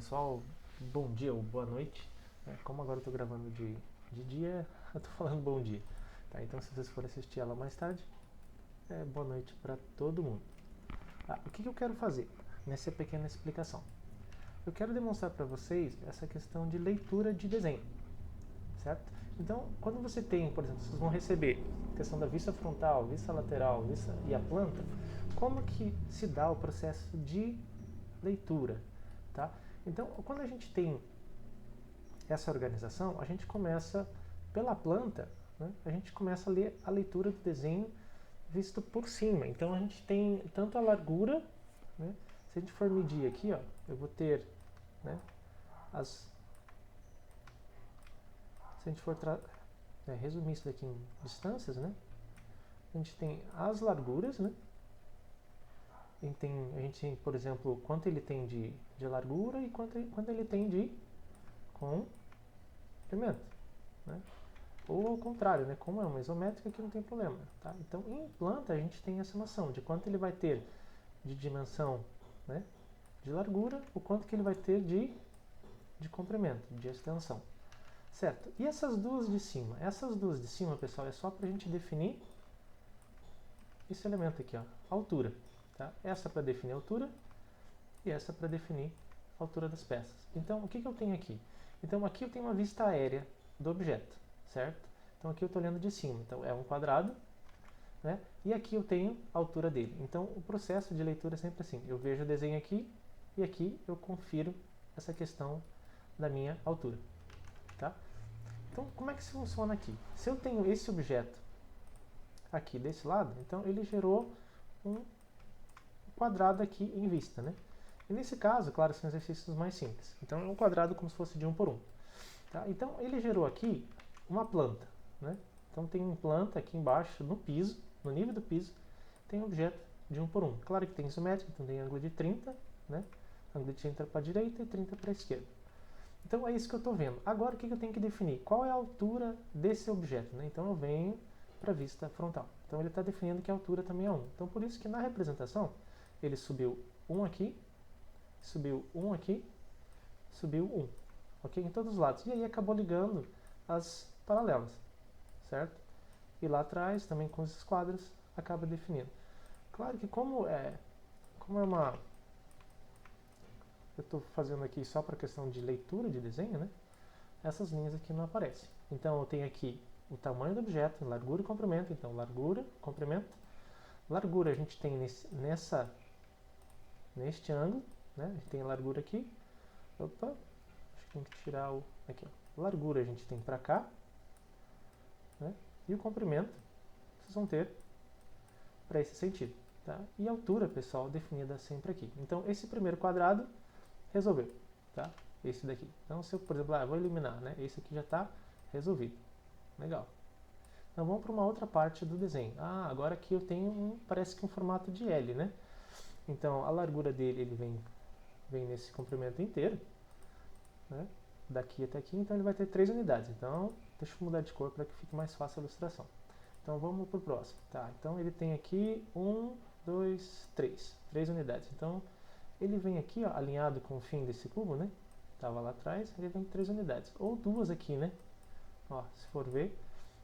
pessoal, bom dia ou boa noite. Como agora eu estou gravando de dia, eu estou falando bom dia. Tá? Então, se vocês forem assistir ela mais tarde, boa noite para todo mundo. O que eu quero fazer nessa pequena explicação? Eu quero demonstrar para vocês essa questão de leitura de desenho, certo? Então, quando você tem, por exemplo, vocês vão receber a questão da vista frontal, vista lateral, vista e a planta, como que se dá o processo de leitura, tá? Então, quando a gente tem essa organização, a gente começa pela planta, né? A gente começa a ler a leitura do desenho visto por cima. Então, a gente tem tanto a largura, né? Se a gente for medir aqui, ó, eu vou ter, né, se a gente for resumir isso daqui em distâncias, né? A gente tem as larguras, né? A gente tem, por exemplo, quanto ele tem de largura e quanto ele tem de comprimento, né? Ou ao contrário, né? Como é uma isométrica, aqui não tem problema, tá? Então, em planta, a gente tem essa noção de quanto ele vai ter de dimensão, né, de largura, o quanto que ele vai ter de comprimento, de extensão, certo? E essas duas de cima? Essas duas de cima, pessoal, é só para a gente definir esse elemento aqui, ó, altura, tá? Essa para definir a altura e essa para definir a altura das peças. Então, o que eu tenho aqui? Então, aqui eu tenho uma vista aérea do objeto, certo? Então, aqui eu estou olhando de cima. Então, é um quadrado, né? E aqui eu tenho a altura dele. Então, o processo de leitura é sempre assim. Eu vejo o desenho aqui e aqui eu confiro essa questão da minha altura, tá? Então, como é que isso funciona aqui? Se eu tenho esse objeto aqui desse lado, então ele gerou um quadrado aqui em vista, né? E nesse caso, claro, são exercícios mais simples. Então, é um quadrado como se fosse de 1 por 1. Tá? Então, ele gerou aqui uma planta, né? Então, tem uma planta aqui embaixo, no piso, no nível do piso, tem um objeto de 1 por 1. Claro que tem isométrico, então tem ângulo de 30, né? Ângulo de 30 para a direita e 30 para a esquerda. Então, é isso que eu estou vendo. Agora, o que eu tenho que definir? Qual é a altura desse objeto, né? Então, eu venho para a vista frontal. Então, ele está definindo que a altura também é 1. Então, por isso que na representação, ele subiu 1 aqui, subiu 1 aqui, subiu 1. Ok? Em todos os lados. E aí acabou ligando as paralelas, certo? E lá atrás, também com os esquadros, acaba definindo. Claro que como é uma... Eu estou fazendo aqui só para questão de leitura de desenho, né? Essas linhas aqui não aparecem. Então eu tenho aqui o tamanho do objeto, largura e comprimento. Então largura, comprimento. Largura a gente tem neste ângulo, né? A gente tem a largura aqui. Opa, acho que tem que tirar o... Aqui, ó. Largura a gente tem para cá, né? E o comprimento vocês vão ter para esse sentido, tá? E a altura, pessoal, definida sempre aqui. Então esse primeiro quadrado resolveu, tá? Esse daqui. Então se eu, por exemplo, vou eliminar, né? Esse aqui já está resolvido. Legal. Então vamos para uma outra parte do desenho. Agora aqui eu tenho parece que um formato de L, né? Então a largura dele ele vem nesse comprimento inteiro, né? Daqui até aqui, então ele vai ter 3 unidades. Então deixa eu mudar de cor para que fique mais fácil a ilustração. Então vamos para o próximo. Tá, então ele tem aqui 1, 2, 3. 3 unidades. Então ele vem aqui, ó, alinhado com o fim desse cubo, né? Estava lá atrás, ele vem 3 unidades. Ou 2 aqui, né? Ó, se for ver,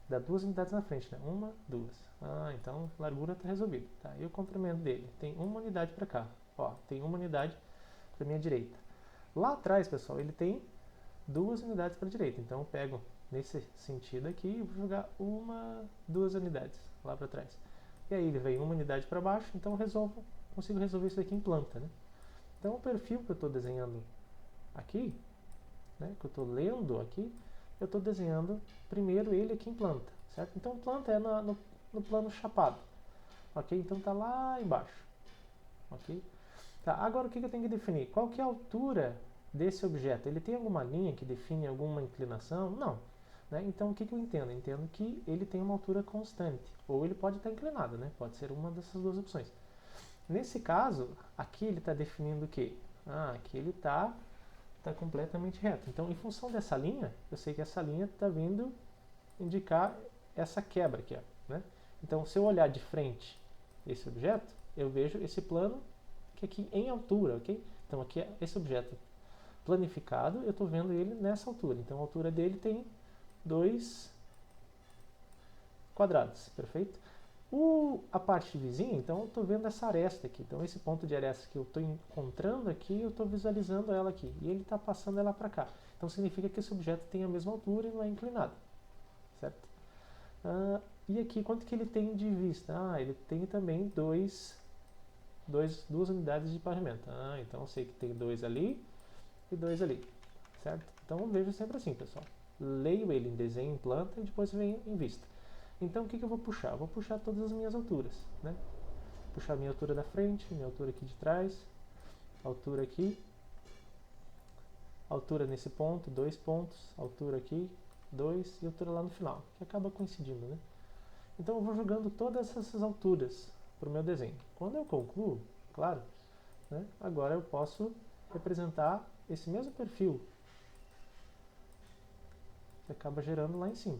dá 2 unidades na frente, né? 1, 2. Então a largura está resolvida. Tá? E o comprimento dele? Tem 1 unidade para cá. Ó, tem 1 unidade para a minha direita. Lá atrás, pessoal, ele tem 2 unidades para a direita. Então eu pego nesse sentido aqui e vou jogar 2 unidades lá para trás. E aí ele vem 1 unidade para baixo, então eu consigo resolver isso aqui em planta, né? Então o perfil que eu estou desenhando aqui, né, que eu estou lendo aqui, eu estou desenhando primeiro ele aqui em planta, certo? Então planta é no plano chapado, ok? Então está lá embaixo, ok? Tá, agora o que eu tenho que definir? Qual que é a altura desse objeto? Ele tem alguma linha que define alguma inclinação? Não. Né? Então o que eu entendo? Eu entendo que ele tem uma altura constante, ou ele pode estar inclinado, né? Pode ser uma dessas duas opções. Nesse caso, aqui ele está definindo o quê? Aqui ele está completamente reto. Então, em função dessa linha, eu sei que essa linha está vindo indicar essa quebra aqui, ó, né? Então, se eu olhar de frente esse objeto, eu vejo esse plano que aqui em altura, ok? Então, aqui é esse objeto planificado, eu estou vendo ele nessa altura. Então a altura dele tem 2 quadrados, perfeito? A parte vizinha, então eu estou vendo essa aresta aqui. Então esse ponto de aresta que eu estou encontrando aqui, eu estou visualizando ela aqui. E ele está passando ela para cá. Então significa que esse objeto tem a mesma altura e não é inclinado, certo? E aqui, quanto que ele tem de vista? Ele tem também duas unidades de pavimento. Então eu sei que tem 2 ali e 2 ali, certo? Então eu vejo sempre assim, pessoal. Leio ele em desenho, em planta e depois venho em vista. Então o que eu vou puxar? Eu vou puxar todas as minhas alturas, né? Puxar a minha altura da frente, minha altura aqui de trás, altura aqui, altura nesse ponto, 2 pontos, altura aqui, 2 e altura lá no final, que acaba coincidindo, né? Então eu vou jogando todas essas alturas para o meu desenho. Quando eu concluo, claro, né, agora eu posso representar esse mesmo perfil que acaba gerando lá em cima.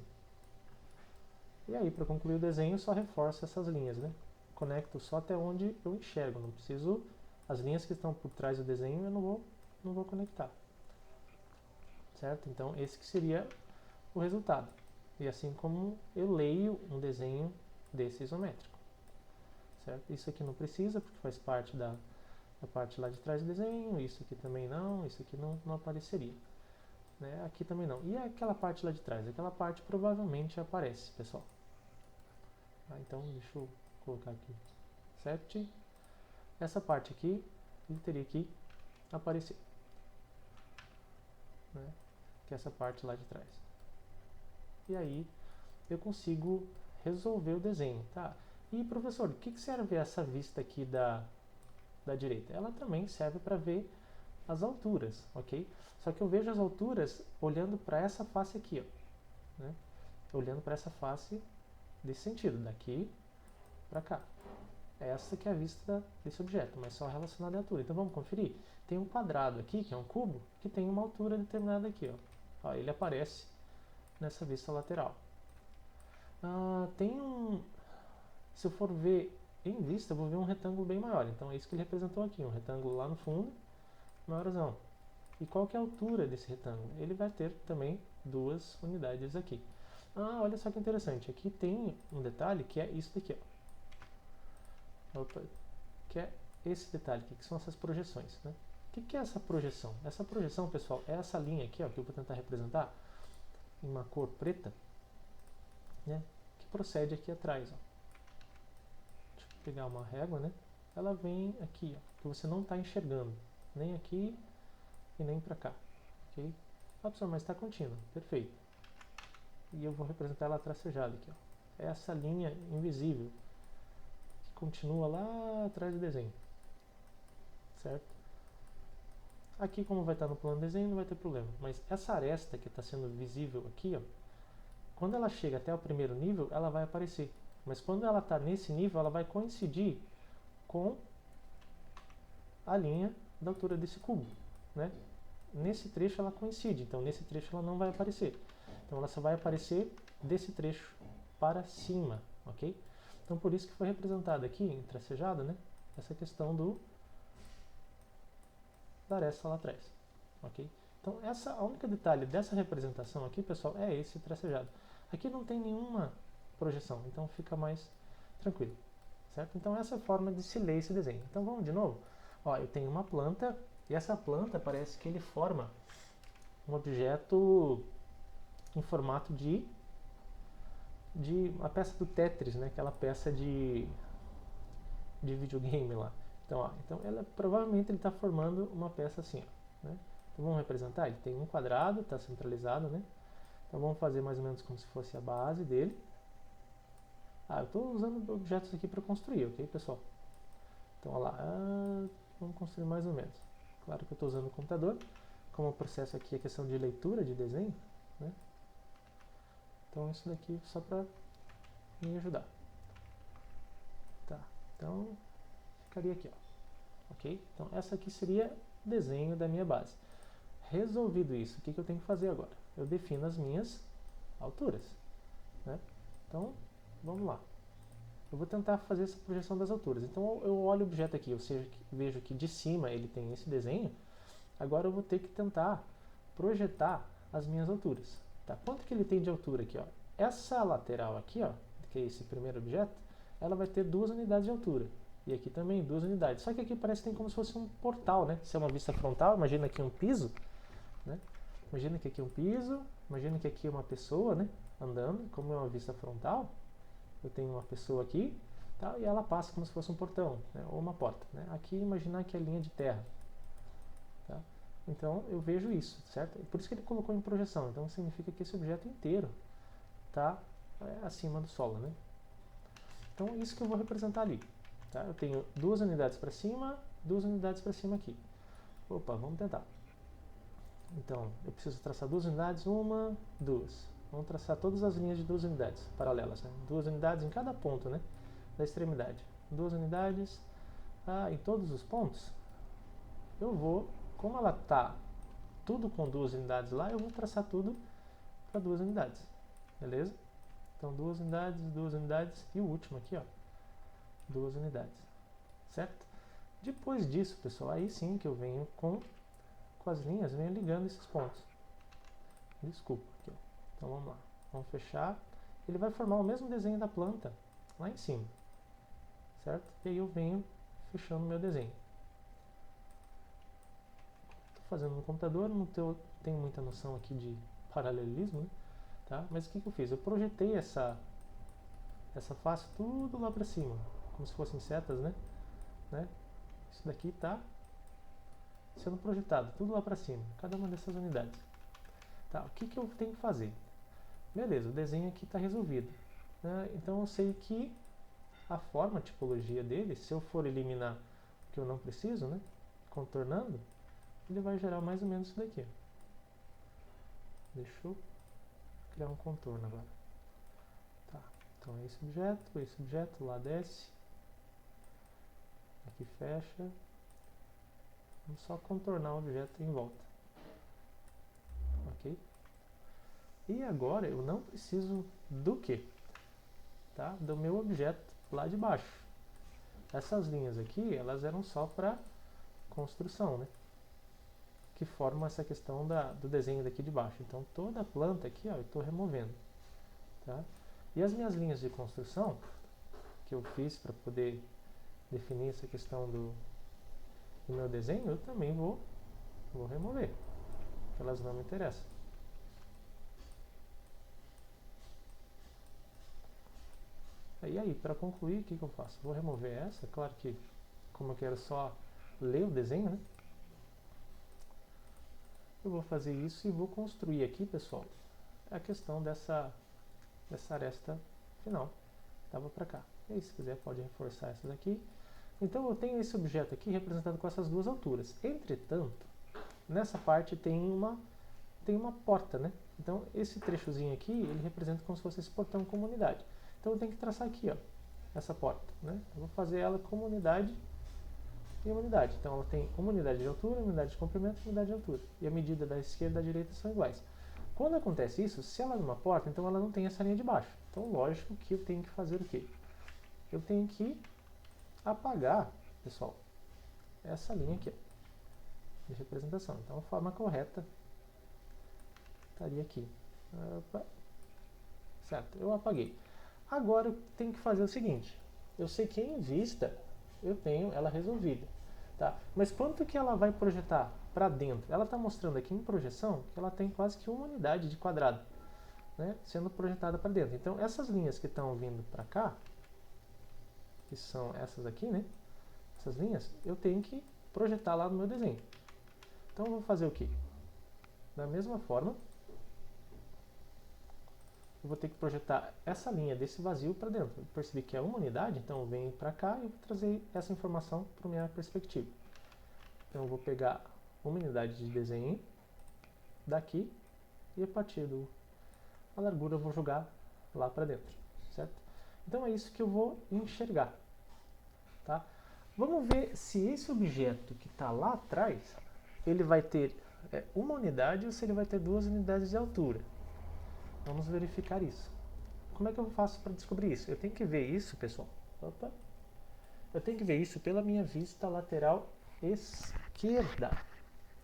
E aí, para concluir o desenho, só reforço essas linhas, né? Conecto só até onde eu enxergo, não preciso... As linhas que estão por trás do desenho eu não vou conectar. Certo? Então, esse que seria o resultado. E assim como eu leio um desenho desse isométrico. Certo? Isso aqui não precisa, porque faz parte da parte lá de trás do desenho. Isso aqui também não, isso aqui não apareceria. Né? Aqui também não. E aquela parte lá de trás? Aquela parte provavelmente aparece, pessoal. Então, deixa eu colocar aqui 7. Essa parte aqui, ele teria que aparecer. Né? Que é essa parte lá de trás. E aí, eu consigo resolver o desenho. Tá? E, professor, o que serve essa vista aqui da direita? Ela também serve para ver as alturas, ok? Só que eu vejo as alturas olhando para essa face aqui, ó, né? Olhando para essa face desse sentido, daqui para cá. Essa que é a vista desse objeto, mas só relacionada à altura. Então vamos conferir? Tem um quadrado aqui, que é um cubo, que tem uma altura determinada aqui, ó. Ele aparece nessa vista lateral. Se eu for ver em vista, eu vou ver um retângulo bem maior. Então é isso que ele representou aqui, um retângulo lá no fundo, maiorzão. E qual que é a altura desse retângulo? Ele vai ter também 2 unidades aqui. Olha só que interessante. Aqui tem um detalhe que é isso daqui, ó. Que é esse detalhe aqui, que são essas projeções, né? O que é essa projeção? Essa projeção, pessoal, é essa linha aqui, ó, que eu vou tentar representar em uma cor preta, né? Que procede aqui atrás, ó. Deixa eu pegar uma régua, né? Ela vem aqui, ó, que você não está enxergando, nem aqui e nem para cá, ok? Professor, mas está contínua, perfeito. E eu vou representar ela tracejada aqui, ó. É essa linha invisível que continua lá atrás do desenho, certo? Aqui, como vai estar no plano de desenho, não vai ter problema. Mas essa aresta que está sendo visível aqui, ó, quando ela chega até o primeiro nível, ela vai aparecer. Mas quando ela está nesse nível, ela vai coincidir com a linha da altura desse cubo, né? Nesse trecho ela coincide, então nesse trecho ela não vai aparecer. Então ela só vai aparecer desse trecho para cima, ok? Então por isso que foi representada aqui, em tracejado, né? Essa questão da aresta lá atrás, ok? Então a única detalhe dessa representação aqui, pessoal, é esse tracejado. Aqui não tem nenhuma projeção, então fica mais tranquilo, certo? Então essa é a forma de se ler esse desenho. Então vamos de novo? Ó, eu tenho uma planta, e essa planta parece que ele forma um objeto em formato de uma peça do Tetris, né? Aquela peça de videogame lá. Então provavelmente ele está formando uma peça assim, ó, né? Então vamos representar? Ele tem um quadrado, está centralizado, né? Então vamos fazer mais ou menos como se fosse a base dele. Eu estou usando objetos aqui para construir, ok, pessoal? Então, olha lá, vamos construir mais ou menos. Claro que eu estou usando o computador, como o processo aqui é questão de leitura de desenho, né? Então isso daqui só para me ajudar. Tá, então ficaria aqui, ó, ok? Então essa aqui seria o desenho da minha base. Resolvido isso, o que eu tenho que fazer agora? Eu defino as minhas alturas, né? Então, vamos lá. Eu vou tentar fazer essa projeção das alturas. Então eu olho o objeto aqui, ou seja, vejo que de cima ele tem esse desenho, Agora eu vou ter que tentar projetar as minhas alturas. Tá? Quanto que ele tem de altura aqui? Ó? Essa lateral aqui, ó, que é esse primeiro objeto, ela vai ter 2 unidades de altura. E aqui também 2 unidades. Só que aqui parece que tem como se fosse um portal, né? Se é uma vista frontal, imagina aqui um piso, né? Imagina que aqui é um piso, imagina que aqui é uma pessoa, né? Andando, como é uma vista frontal, eu tenho uma pessoa aqui, tá? E ela passa como se fosse um portão, né? Ou uma porta, né? Aqui imaginar que é linha de terra, tá? Então eu vejo isso, certo? Por isso que ele colocou em projeção. Então significa que esse objeto inteiro está acima do solo, né? Então é isso que eu vou representar ali, tá? Eu tenho 2 unidades para cima, 2 unidades para cima aqui. Opa, vamos tentar. Então, eu preciso traçar 2 unidades, 1, 2. Vamos traçar todas as linhas de 2 unidades paralelas, né? 2 unidades em cada ponto, né? Da extremidade. 2 unidades em todos os pontos. Eu vou, como ela está tudo com 2 unidades lá, eu vou traçar tudo para 2 unidades. Beleza? Então, 2 unidades e o último aqui, ó. 2 unidades. Certo? Depois disso, pessoal, aí sim que eu venho com as linhas, venho ligando esses pontos. Desculpa, aqui, ó. Então vamos lá, vamos fechar. Ele vai formar o mesmo desenho da planta lá em cima, certo? E aí eu venho fechando o meu desenho. Estou fazendo no computador, não tenho muita noção aqui de paralelismo, né? Tá? Mas o que eu fiz? Eu projetei essa face tudo lá para cima, como se fossem setas, né? Isso daqui está sendo projetado tudo lá para cima, cada uma dessas unidades. Tá, o que eu tenho que fazer? Beleza, o desenho aqui está resolvido, né? Então eu sei que a forma, a tipologia dele, se eu for eliminar o que eu não preciso, né? Contornando, ele vai gerar mais ou menos isso daqui. Deixa eu criar um contorno agora. Tá, então é esse objeto, lá desce, aqui fecha. Vamos só contornar o objeto em volta. Ok? E agora eu não preciso do quê? Tá? Do meu objeto lá de baixo. Essas linhas aqui, elas eram só para construção, né? Que formam essa questão do desenho daqui de baixo. Então toda a planta aqui, ó, eu estou removendo. Tá? E as minhas linhas de construção, que eu fiz para poder definir essa questão do meu desenho, eu também vou remover, porque elas não me interessam. E aí, para concluir, o que eu faço? Vou remover essa, claro que, como eu quero só ler o desenho, né? Eu vou fazer isso e vou construir aqui, pessoal, a questão dessa aresta final. Tava para cá. E aí, se quiser, pode reforçar essas aqui. Então, eu tenho esse objeto aqui representado com essas 2 alturas. Entretanto, nessa parte tem uma porta, né? Então, esse trechozinho aqui, ele representa como se fosse esse portão como unidade. Então, eu tenho que traçar aqui, ó, essa porta, né? Eu vou fazer ela como unidade e uma unidade. Então, ela tem uma unidade de altura, uma unidade de comprimento e uma unidade de altura. E a medida da esquerda e da direita são iguais. Quando acontece isso, se ela é uma porta, então ela não tem essa linha de baixo. Então, lógico que eu tenho que fazer o quê? Eu tenho que apagar, pessoal, essa linha aqui, ó, de representação. Então, a forma correta estaria aqui. Opa. Certo, eu apaguei. Agora eu tenho que fazer o seguinte. Eu sei que em vista eu tenho ela resolvida. Tá? Mas quanto que ela vai projetar para dentro? Ela está mostrando aqui em projeção que ela tem quase que uma unidade de quadrado, né, sendo projetada para dentro. Então essas linhas que estão vindo para cá, que são essas aqui, né? Essas linhas, eu tenho que projetar lá no meu desenho. Então eu vou fazer o quê? Da mesma forma, eu vou ter que projetar essa linha desse vazio para dentro. Eu percebi que é uma unidade, então eu venho para cá e vou trazer essa informação para a minha perspectiva. Então eu vou pegar uma unidade de desenho daqui e a partir da largura eu vou jogar lá para dentro, certo? Então é isso que eu vou enxergar, tá? Vamos ver se esse objeto que está lá atrás, ele vai ter uma unidade ou se ele vai ter 2 unidades de altura. Vamos verificar isso. Como é que eu faço para descobrir isso? Eu tenho que ver isso, pessoal. Opa. Eu tenho que ver isso pela minha vista lateral esquerda.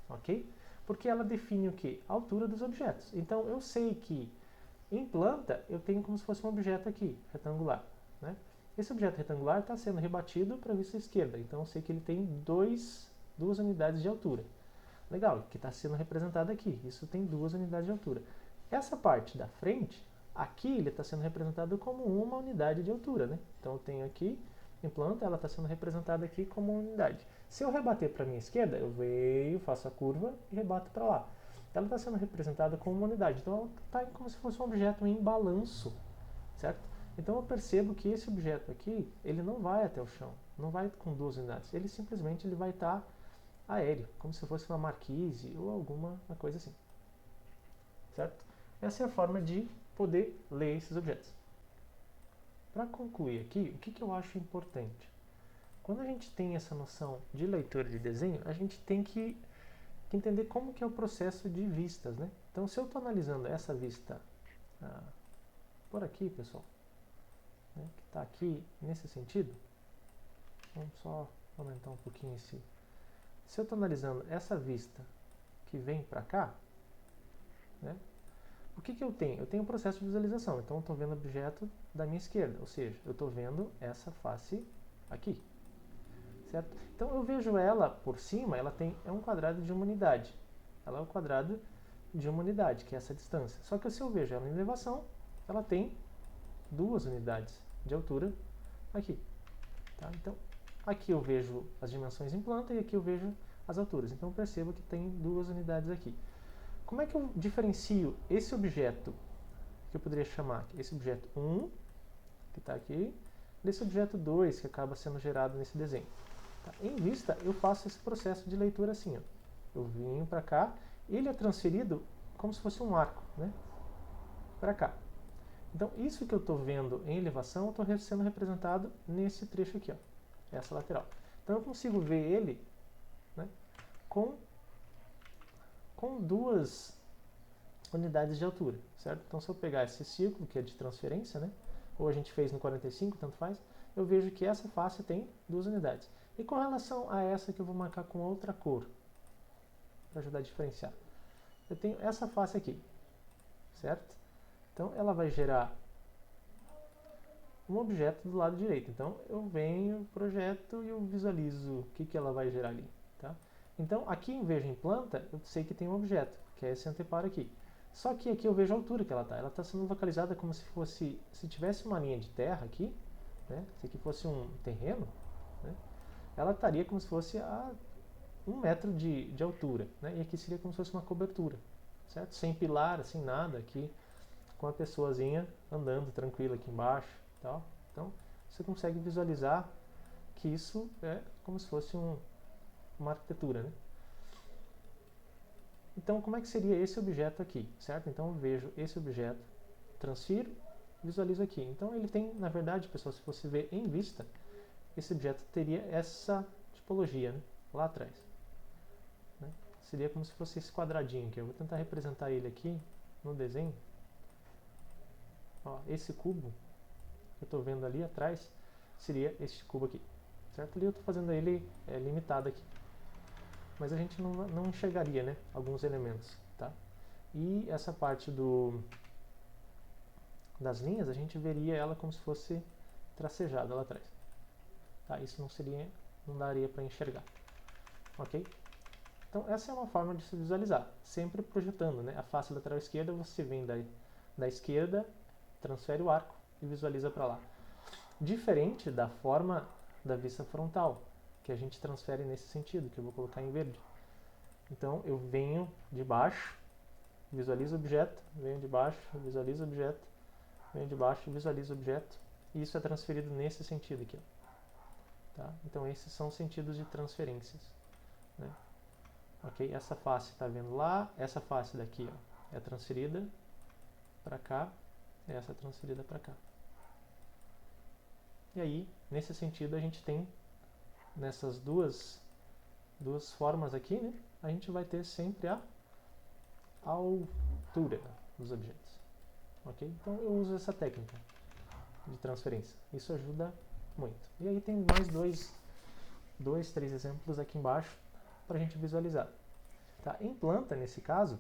ok? Porque ela define o quê? A altura dos objetos. Então eu sei que em planta eu tenho como se fosse um objeto aqui, retangular, né? Esse objeto retangular está sendo rebatido para a vista esquerda, então eu sei que ele tem duas unidades de altura. Legal, que está sendo representado aqui, isso tem 2 unidades de altura. Essa parte da frente, aqui ele está sendo representado como uma unidade de altura, né? Então eu tenho aqui, em planta, ela está sendo representada aqui como uma unidade. Se eu rebater para a minha esquerda, eu venho, faço a curva e rebato para lá. Ela está sendo representada como uma unidade, então ela está como se fosse um objeto em balanço, certo? Então eu percebo que esse objeto aqui, ele não vai até o chão, não vai com 2 unidades, ele simplesmente vai estar aéreo, como se fosse uma marquise ou alguma coisa assim, certo? Essa é a forma de poder ler esses objetos. Para concluir aqui, o que eu acho importante? Quando a gente tem essa noção de leitura de desenho, a gente tem que entender como que é o processo de vistas, né? Então, se eu estou analisando essa vista por aqui, pessoal, né, que está aqui nesse sentido, vamos só aumentar um pouquinho esse. Se eu estou analisando essa vista que vem para cá, né, o que eu tenho? Eu tenho um processo de visualização, então eu estou vendo o objeto da minha esquerda, ou seja, eu estou vendo essa face aqui. Certo? Então eu vejo ela por cima, ela é um quadrado de uma unidade. Ela é o quadrado de uma unidade, que é essa distância. Só que se eu vejo ela em elevação, ela tem 2 unidades de altura aqui. Tá? Então aqui eu vejo as dimensões em planta e aqui eu vejo as alturas. Então eu percebo que tem 2 unidades aqui. Como é que eu diferencio esse objeto, que eu poderia chamar esse objeto 1, que está aqui, desse objeto 2, que acaba sendo gerado nesse desenho? Em vista, eu faço esse processo de leitura assim, ó. Eu vim para cá, ele é transferido como se fosse um arco, né? Para cá. Então, isso que eu estou vendo em elevação, eu estou sendo representado nesse trecho aqui, ó, essa lateral. Então, eu consigo ver ele, né, com 2 unidades de altura, certo? Então, se eu pegar esse círculo, que é de transferência, né, ou a gente fez no 45, tanto faz, eu vejo que essa face tem 2 unidades. E com relação a essa que eu vou marcar com outra cor, para ajudar a diferenciar, eu tenho essa face aqui, certo? Então ela vai gerar um objeto do lado direito. Então eu venho, projeto e eu visualizo o que ela vai gerar ali. Tá? Então aqui em vez de em planta, eu sei que tem um objeto, que é esse anteparo aqui. Só que aqui eu vejo a altura que ela está. Ela está sendo localizada como se fosse, se tivesse uma linha de terra aqui, né? Se aqui fosse um terreno, né? Ela estaria como se fosse a 1 metro de altura, né? E aqui seria como se fosse uma cobertura, certo? Sem pilar, sem nada, aqui com a pessoazinha andando tranquila aqui embaixo, tal. Então você consegue visualizar que isso é como se fosse uma arquitetura, né? Então como é que seria esse objeto aqui, certo? Então eu vejo esse objeto, transfiro, visualizo aqui. Então ele tem, na verdade, pessoal, se você ver em vista, esse objeto teria essa tipologia, né? Lá atrás. Né? Seria como se fosse esse quadradinho aqui. Eu vou tentar representar ele aqui no desenho. Ó, esse cubo que eu estou vendo ali atrás seria este cubo aqui. Certo? Ali eu estou fazendo ele limitado aqui. Mas a gente não enxergaria, né, alguns elementos. Tá? E essa parte das linhas, a gente veria ela como se fosse tracejada lá atrás. Tá? Isso não daria para enxergar. Ok? Então essa é uma forma de se visualizar, sempre projetando, né? A face lateral esquerda, você vem da esquerda, transfere o arco e visualiza para lá. Diferente da forma da vista frontal, que a gente transfere nesse sentido, que eu vou colocar em verde. Então eu venho de baixo, visualizo o objeto, venho de baixo, visualizo o objeto, venho de baixo, visualizo o objeto, e isso é transferido nesse sentido aqui. Ó. Tá? Então esses são os sentidos de transferências. Né? Ok? Essa face está vendo lá, essa face daqui ó, é transferida para cá, essa é transferida para cá. E aí, nesse sentido, a gente tem nessas duas formas aqui, né, a gente vai ter sempre a altura dos objetos. Ok? Então eu uso essa técnica de transferência. Isso ajuda muito. E aí tem mais 3 exemplos aqui embaixo para a gente visualizar. Tá? Em planta, nesse caso,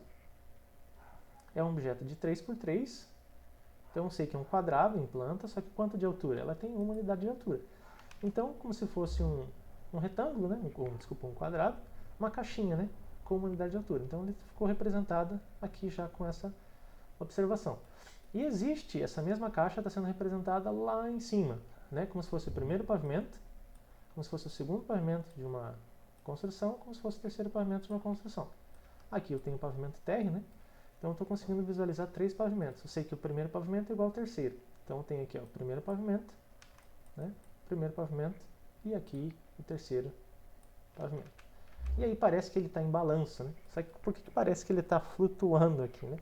é um objeto de 3x3, então eu sei que é um quadrado em planta, só que quanto de altura? Ela tem 1 unidade de altura. Então, como se fosse um retângulo, né? Desculpa, um quadrado, uma caixinha, né? Com 1 unidade de altura. Então, ele ficou representada aqui já com essa observação. E existe, essa mesma caixa está sendo representada lá em cima, né? Como se fosse o primeiro pavimento, como se fosse o segundo pavimento de uma construção, como se fosse o terceiro pavimento de uma construção. Aqui eu tenho o pavimento térreo, né? Então eu estou conseguindo visualizar 3 pavimentos. Eu sei que o primeiro pavimento é igual ao terceiro. Então eu tenho aqui ó, o primeiro pavimento, né? Primeiro pavimento e aqui o terceiro pavimento. E aí parece que ele está em balanço, né? Só que por que parece que ele está flutuando aqui, né?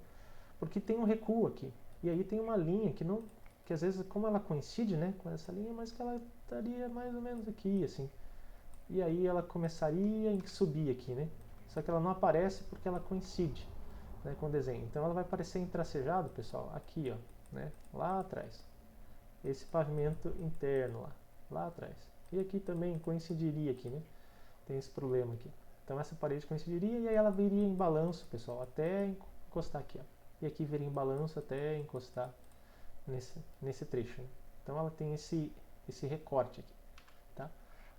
Porque tem um recuo aqui. E aí tem uma linha que às vezes, como ela coincide, né, com essa linha, mas que ela estaria mais ou menos aqui, assim. E aí ela começaria a subir aqui, né? Só que ela não aparece porque ela coincide, né, com o desenho. Então ela vai aparecer entracejado, pessoal, aqui, ó, né, lá atrás. Esse pavimento interno lá atrás. E aqui também coincidiria aqui, né? Tem esse problema aqui. Então essa parede coincidiria e aí ela viria em balanço, pessoal, até encostar aqui, ó. E aqui viria em balanço até encostar nesse trecho, né? Então ela tem esse recorte aqui, tá?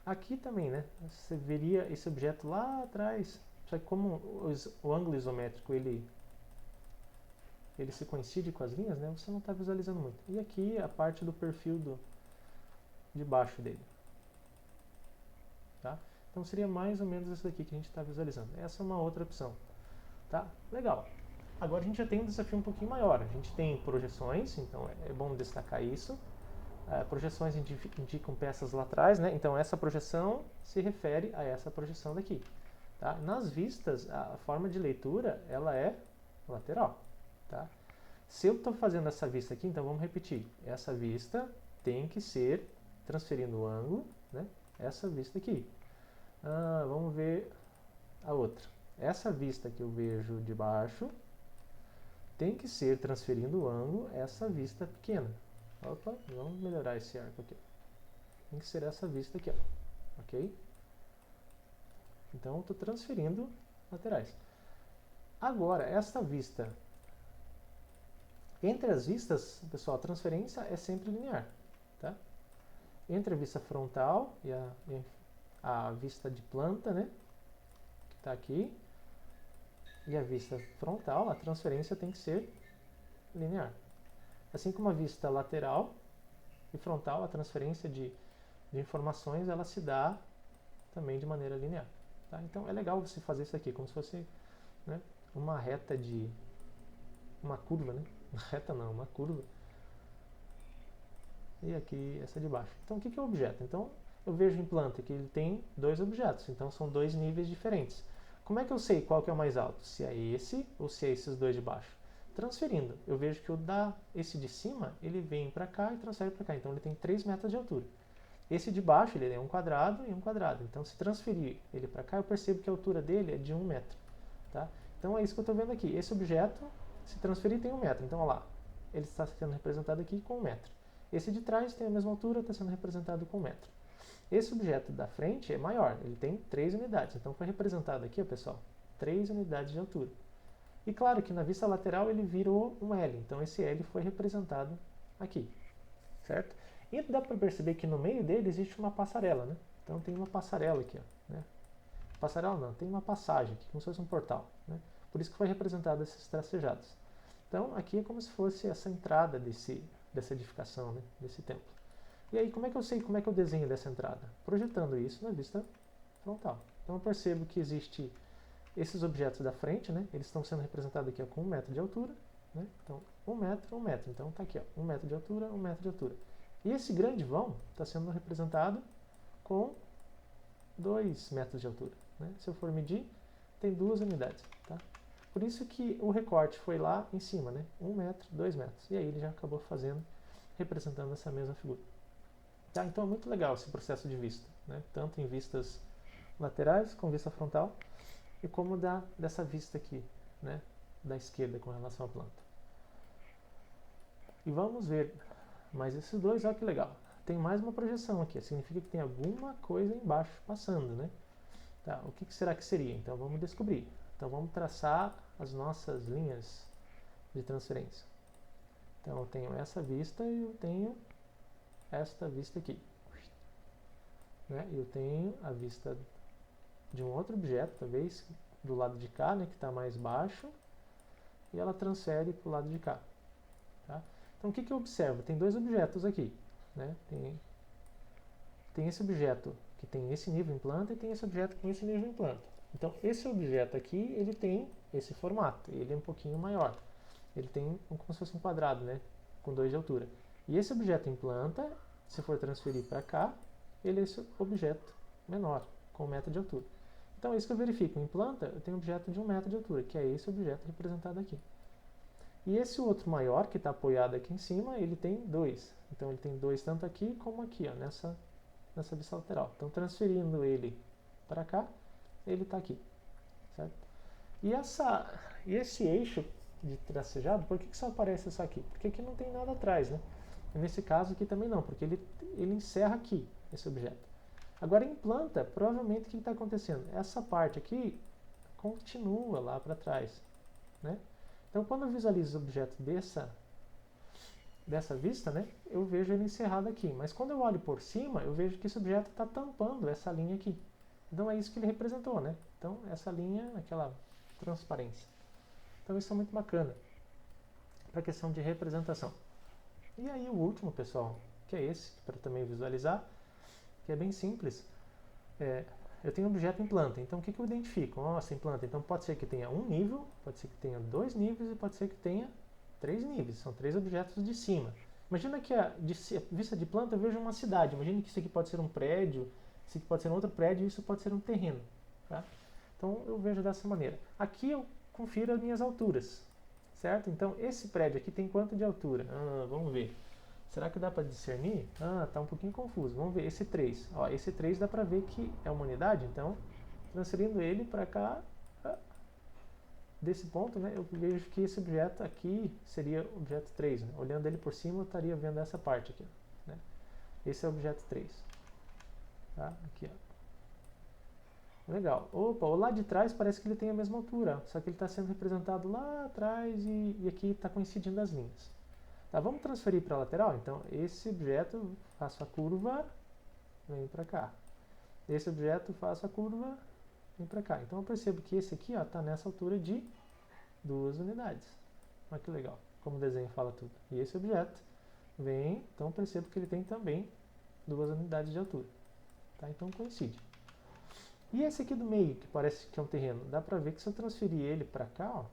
Aqui também, né? Você veria esse objeto lá atrás, só que como o ângulo isométrico ele se coincide com as linhas, né? Você não está visualizando muito. E aqui a parte do perfil de baixo dele, tá? Então seria mais ou menos isso daqui que a gente está visualizando. Essa é uma outra opção, tá? Legal. Agora a gente já tem um desafio um pouquinho maior. A gente tem projeções, então é bom destacar isso. Projeções indicam peças laterais, né? Então essa projeção se refere a essa projeção daqui. Tá? Nas vistas, a forma de leitura ela é lateral. Tá? Se eu estou fazendo essa vista aqui, então vamos repetir. Essa vista tem que ser, transferindo o ângulo, né? Essa vista aqui. Vamos ver a outra. Essa vista que eu vejo de baixo tem que ser, transferindo o ângulo, essa vista pequena. Opa, vamos melhorar esse arco aqui. Tem que ser essa vista aqui, ó. Ok? Então, estou transferindo laterais. Agora, esta vista. Entre as vistas, pessoal, a transferência é sempre linear. Tá? Entre a vista frontal e a vista de planta, né? Que está aqui. E a vista frontal, a transferência tem que ser linear. Assim como a vista lateral e frontal, a transferência de informações, ela se dá também de maneira linear. Tá? Então é legal você fazer isso aqui, como se fosse, né, uma reta de... uma curva, né? Reta não, uma curva. E aqui essa de baixo. Então o que é o objeto? Então eu vejo em planta que ele tem 2 objetos, então são 2 níveis diferentes. Como é que eu sei qual que é o mais alto? Se é esse ou se é esses 2 de baixo? Transferindo, eu vejo que esse de cima, ele vem para cá e transfere para cá. Então ele tem 3 metros de altura. Esse de baixo, ele é um quadrado e um quadrado. Então se transferir ele para cá, eu percebo que a altura dele é de 1 metro. Tá? Então é isso que eu estou vendo aqui. Esse objeto, se transferir, tem 1 metro. Então olha lá, ele está sendo representado aqui com 1 metro. Esse de trás tem a mesma altura, está sendo representado com 1 metro. Esse objeto da frente é maior, ele tem 3 unidades. Então foi representado aqui, ó, pessoal, 3 unidades de altura. E claro que na vista lateral ele virou um L, então esse L foi representado aqui, certo? E dá para perceber que no meio dele existe uma passarela, né? Então tem uma passarela aqui, ó, né? Passarela não, tem uma passagem aqui, como se fosse um portal, né? Por isso que foi representado esses tracejados. Então aqui é como se fosse essa entrada dessa edificação, né? Desse templo. E aí como é que eu sei como é que eu desenho dessa entrada? Projetando isso na vista frontal. Então eu percebo que existe esses objetos da frente, né? Eles estão sendo representados aqui ó, com 1 metro de altura, né? Então 1 metro, 1 metro. Então está aqui, ó, 1 metro de altura, 1 metro de altura. E esse grande vão está sendo representado com 2 metros de altura, né? Se eu for medir, tem 2 unidades, tá? Por isso que o recorte foi lá em cima, né? 1 metro, 2 metros. E aí ele já acabou representando essa mesma figura. Tá? Então é muito legal esse processo de vista, né? Tanto em vistas laterais, com vista frontal, e como dessa vista aqui, né? Da esquerda com relação à planta. E vamos ver mais esses dois, olha que legal. Tem mais uma projeção aqui, significa que tem alguma coisa embaixo passando, né? Tá, o que será que seria? Então vamos descobrir. Então vamos traçar as nossas linhas de transferência. Então eu tenho essa vista e eu tenho esta vista aqui. Né? Eu tenho a vista de um outro objeto, talvez do lado de cá, né, que está mais baixo, e ela transfere para o lado de cá. Tá? Então o que eu observo? Tem dois objetos aqui. Né? Tem esse objeto que tem esse nível em planta e tem esse objeto com esse nível em planta. Então esse objeto aqui, ele tem esse formato, ele é um pouquinho maior. Ele tem como se fosse um quadrado, né, com 2 de altura. E esse objeto em planta, se for transferir para cá, ele é esse objeto menor, com 1 metro de altura. Então é isso que eu verifico. Em planta, eu tenho um objeto de 1 metro de altura, que é esse objeto representado aqui. E esse outro maior, que está apoiado aqui em cima, ele tem 2. Então ele tem 2 tanto aqui como aqui, ó, nessa vista lateral. Então transferindo ele para cá, ele está aqui. Certo? E esse eixo de tracejado, por que só aparece isso aqui? Porque aqui não tem nada atrás, né? E nesse caso aqui também não, porque ele encerra aqui, esse objeto. Agora em planta, provavelmente o que está acontecendo? Essa parte aqui continua lá para trás, né? Então quando eu visualizo o objeto dessa vista, né, eu vejo ele encerrado aqui. Mas quando eu olho por cima, eu vejo que esse objeto está tampando essa linha aqui. Então é isso que ele representou, né? Então essa linha, aquela transparência. Então isso é muito bacana para a questão de representação. E aí o último, pessoal, que é esse, para também visualizar, que é bem simples. Eu tenho um objeto em planta, então o que eu identifico? Nossa, em planta, então pode ser que tenha um nível, pode ser que tenha 2 níveis e pode ser que tenha 3 níveis, são 3 objetos de cima. Imagina que a vista de planta eu vejo uma cidade, imagina que isso aqui pode ser um prédio, isso aqui pode ser um outro prédio e isso pode ser um terreno. Tá? Então eu vejo dessa maneira. Aqui eu confiro as minhas alturas, certo? Então esse prédio aqui tem quanto de altura? Vamos ver. Será que dá para discernir? Tá um pouquinho confuso. Vamos ver esse 3. Ó, esse 3 dá para ver que é uma unidade, então transferindo ele para cá, desse ponto, né, eu vejo que esse objeto aqui seria o objeto 3. Né? Olhando ele por cima, eu estaria vendo essa parte aqui. Né? Esse é o objeto 3. Tá? Aqui, ó. Legal. Opa, o lá de trás parece que ele tem a mesma altura, só que ele está sendo representado lá atrás e aqui está coincidindo as linhas. Tá, vamos transferir para a lateral? Então, esse objeto, faço a curva, vem para cá. Esse objeto, faço a curva, vem para cá. Então, eu percebo que esse aqui está nessa altura de 2 unidades. Olha que legal, como o desenho fala tudo. E esse objeto vem, então, percebo que ele tem também 2 unidades de altura. Tá? Então, coincide. E esse aqui do meio, que parece que é um terreno, dá para ver que se eu transferir ele para cá, ó,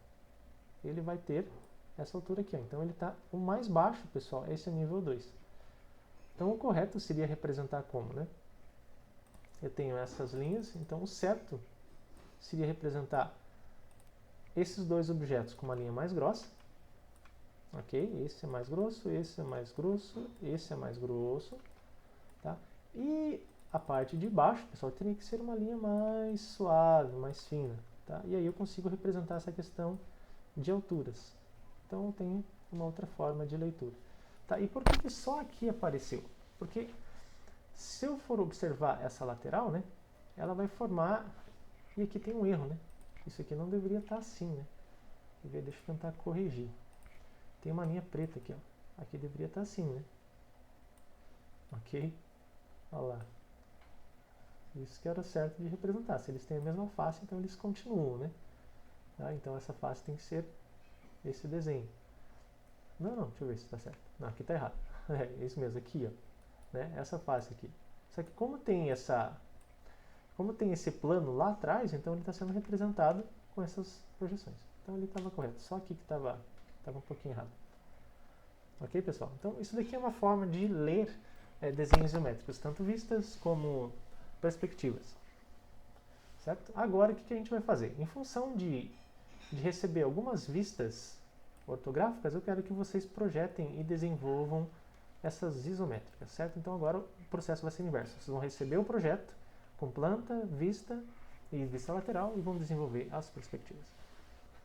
ele vai ter essa altura aqui. Ó. Então ele está o mais baixo, pessoal, esse é o nível 2. Então o correto seria representar como, né? Eu tenho essas linhas, então o certo seria representar esses 2 objetos com uma linha mais grossa. Ok? Esse é mais grosso, esse é mais grosso, esse é mais grosso. Tá? E a parte de baixo, pessoal, teria que ser uma linha mais suave, mais fina. Tá? E aí eu consigo representar essa questão de alturas. Então eu tenho uma outra forma de leitura. Tá? E por que só aqui apareceu? Porque se eu for observar essa lateral, né, ela vai formar... E aqui tem um erro, né? Isso aqui não deveria estar assim, né? Deixa eu tentar corrigir. Tem uma linha preta aqui, ó. Aqui deveria estar assim, né? Ok? Olha lá. Isso que era certo de representar. Se eles têm a mesma face, então eles continuam, né? Tá? Então essa face tem que ser esse desenho. Não, deixa eu ver se está certo. Não, aqui está errado. É isso mesmo, aqui, ó. Né? Essa face aqui. Só que como tem esse plano lá atrás, então ele está sendo representado com essas projeções. Então ele estava correto. Só aqui que estava um pouquinho errado. Ok, pessoal? Então isso daqui é uma forma de ler desenhos geométricos, tanto vistas como perspectivas. Certo? Agora o que a gente vai fazer? Em função de receber algumas vistas ortográficas, eu quero que vocês projetem e desenvolvam essas isométricas, certo? Então agora o processo vai ser inverso. Vocês vão receber o projeto com planta, vista e vista lateral e vão desenvolver as perspectivas.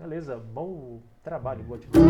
Beleza? Bom trabalho, boa atividade.